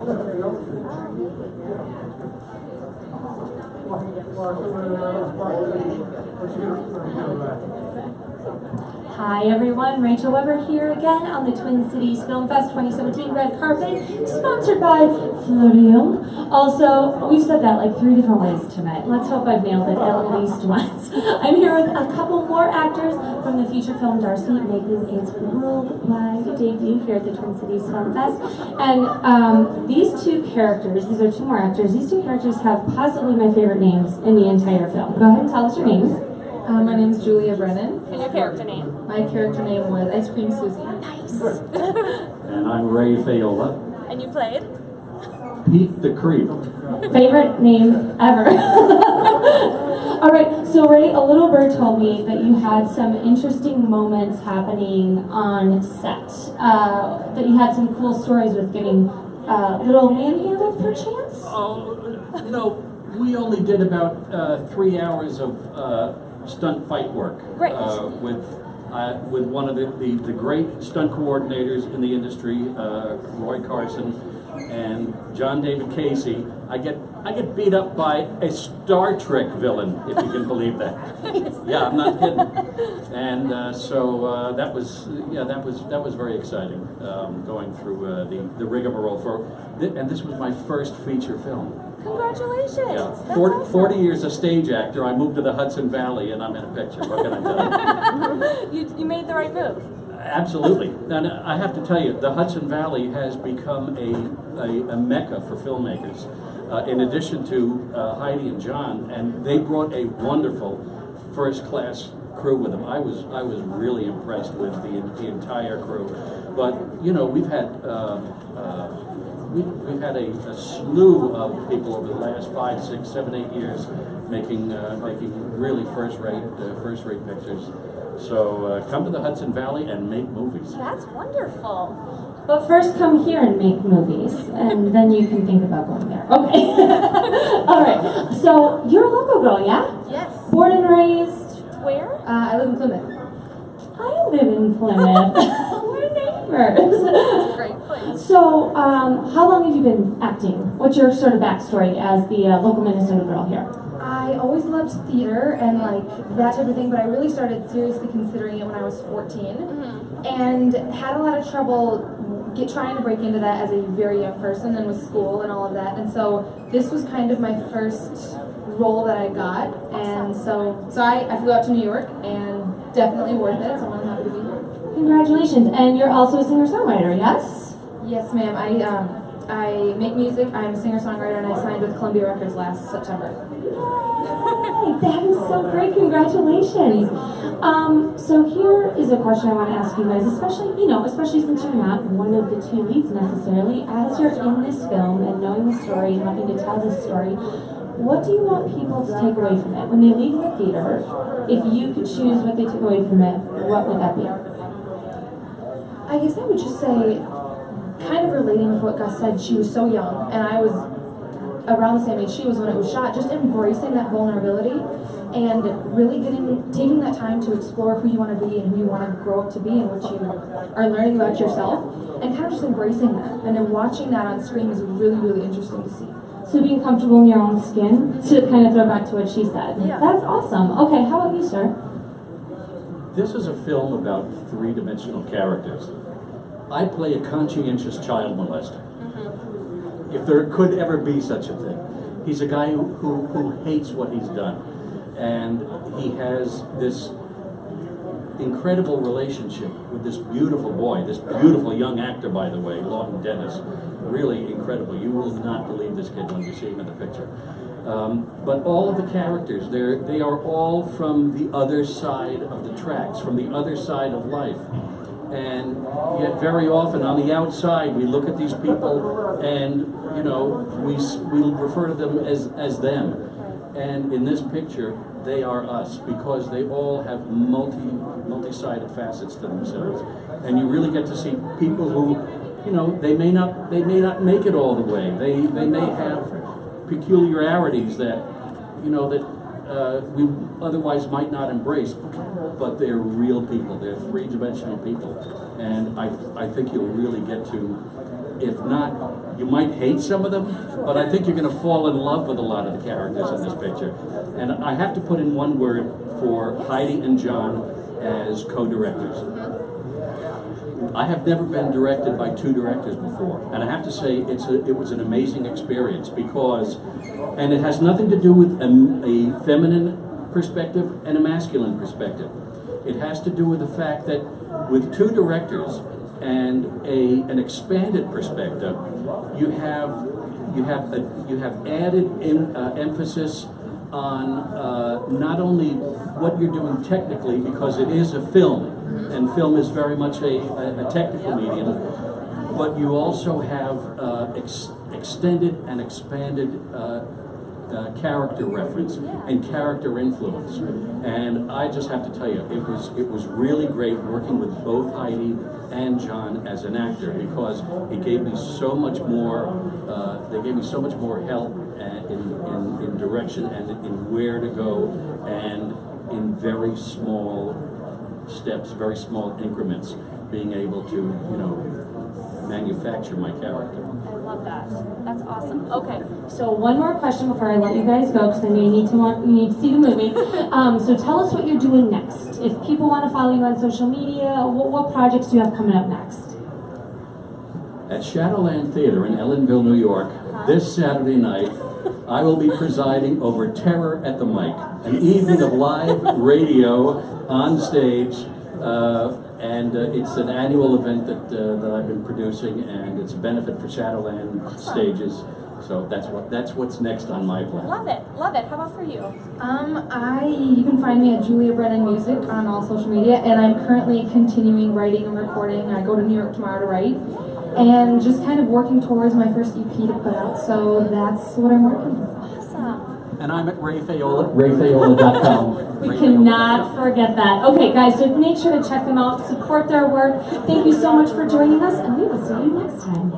Hi everyone, Rachel Weber here again on the Twin Cities Film Fest 2017 red carpet, sponsored by Fleurdejunk. Also, we've said that like 3 different ways tonight. Let's hope I've nailed it at least once. I'm here with a couple more actors from the feature film Darcy, making its worldwide debut here at the Twin Cities Film Fest. And these two characters, these are 2 more actors, these 2 characters have possibly my favorite names in the entire film. Go ahead and tell us your names. My name is Julia Brennan. And your character name? My character name was Ice Cream Susie. Nice. And I'm Ray Faiola. And you played? Pete the Creep. Favorite name ever. All right, so Ray, a little bird told me that you had some interesting moments happening on set. That you had some cool stories with getting little manhandled perchance? Oh, no, we only did about 3 hours of stunt fight work. Right. With one of the great stunt coordinators in the industry, Roy Carson, and John David Casey. I get beat up by a Star Trek villain, if you can believe that. Yeah, I'm not kidding. And so that was very exciting, going through the rigmarole and this was my first feature film. Congratulations! Yeah, That's 40 years a stage actor. I moved to the Hudson Valley, and I'm in a picture. What can I tell you? You made the right move. Absolutely. And I have to tell you, the Hudson Valley has become a mecca for filmmakers. In addition to Heidi and John, and they brought a wonderful first-class crew with them. I was really impressed with the entire crew. But you know, we've had a slew of people over the last 5, 6, 7, 8 years making really first-rate pictures. So come to the Hudson Valley and make movies. That's wonderful. But first come here and make movies, and then you can think about going there. Okay. All right. So you're a local girl, yeah? Yes. Born and raised where? I live in Plymouth. I live in Plymouth. We're neighbors. It's a great place. So how long have you been acting? What's your sort of backstory as the local Minnesota girl here? I always loved theater and like that type of thing, but I really started seriously considering it when I was 14, and had a lot of trouble trying to break into that as a very young person, and with school and all of that. And so this was kind of my first role that I got, and so I flew out to New York, and definitely worth it. So I'm really happy to be here. Congratulations! And you're also a singer-songwriter, yes? Yes, ma'am. I make music. I'm a singer-songwriter, and I signed with Columbia Records last September. Yay! That is so great. Congratulations. So here is a question I want to ask you guys, especially since you're not one of the 2 leads necessarily. As you're in this film and knowing the story and having to tell this story, what do you want people to take away from it? When they leave the theater, if you could choose what they took away from it, what would that be? I guess I would just say, kind of relating with what Gus said, she was so young, and I was around the same age she was when it was shot, just embracing that vulnerability and really taking that time to explore who you want to be and who you want to grow up to be and what you are learning about yourself, and kind of just embracing that. And then watching that on screen was really, really interesting to see. So being comfortable in your own skin, to kind of throw back to what she said. Yeah. That's awesome. Okay, how about you, sir? This is a film about 3-dimensional characters. I play a conscientious child molester. If there could ever be such a thing. He's a guy who hates what he's done. And he has this incredible relationship with this beautiful boy, this beautiful young actor, by the way, Lawton Dennis. Really incredible. You will not believe this kid when you see him in the picture. But all of the characters, they are all from the other side of the tracks, from the other side of life. And yet very often on the outside we look at these people and we refer to them as them. And in this picture they are us, because they all have multi-sided facets to themselves. And you really get to see people who, they may not make it all the way. They may have peculiarities that we otherwise might not embrace, but they're real people. They're 3-dimensional people, and I think you'll really get to, if not You might hate some of them, but I think you're going to fall in love with a lot of the characters in this picture. And I have to put in one word for Heidi and John as co-directors. I have never been directed by two directors before, and I have to say it was an amazing experience because, and it has nothing to do with a feminine perspective and a masculine perspective. It has to do with the fact that with two directors and an expanded perspective, you have added emphasis on not only what you're doing technically, because it is a film, and film is very much a technical medium, but you also have extended and expanded character reference and character influence. And I just have to tell you, it was really great working with both Heidi and John as an actor, because it gave me so much more, they gave me so much more help in direction and in where to go, and in very small steps, very small increments, being able to, manufacture my character. I love that. That's awesome. Okay. So one more question before I let you guys go, because I know you need to see the movie. So tell us what you're doing next. If people want to follow you on social media, what projects do you have coming up next? At Shadowland Theater in Ellenville, New York, this Saturday night, I will be presiding over Terror at the Mic, an evening of live radio on stage. And it's an annual event that I've been producing, and it's a benefit for Shadowland Stages. So that's what's next on my plan. Love it, love it. How about for you? You can find me at Julia Brennan Music on all social media, and I'm currently continuing writing and recording. I go to New York tomorrow to write, and just kind of working towards my first EP to put out. So that's what I'm working with. Awesome. And I'm at rayfaiola.com. We cannot forget that. Okay, guys, so make sure to check them out, support their work. Thank you so much for joining us, and we will see you next time.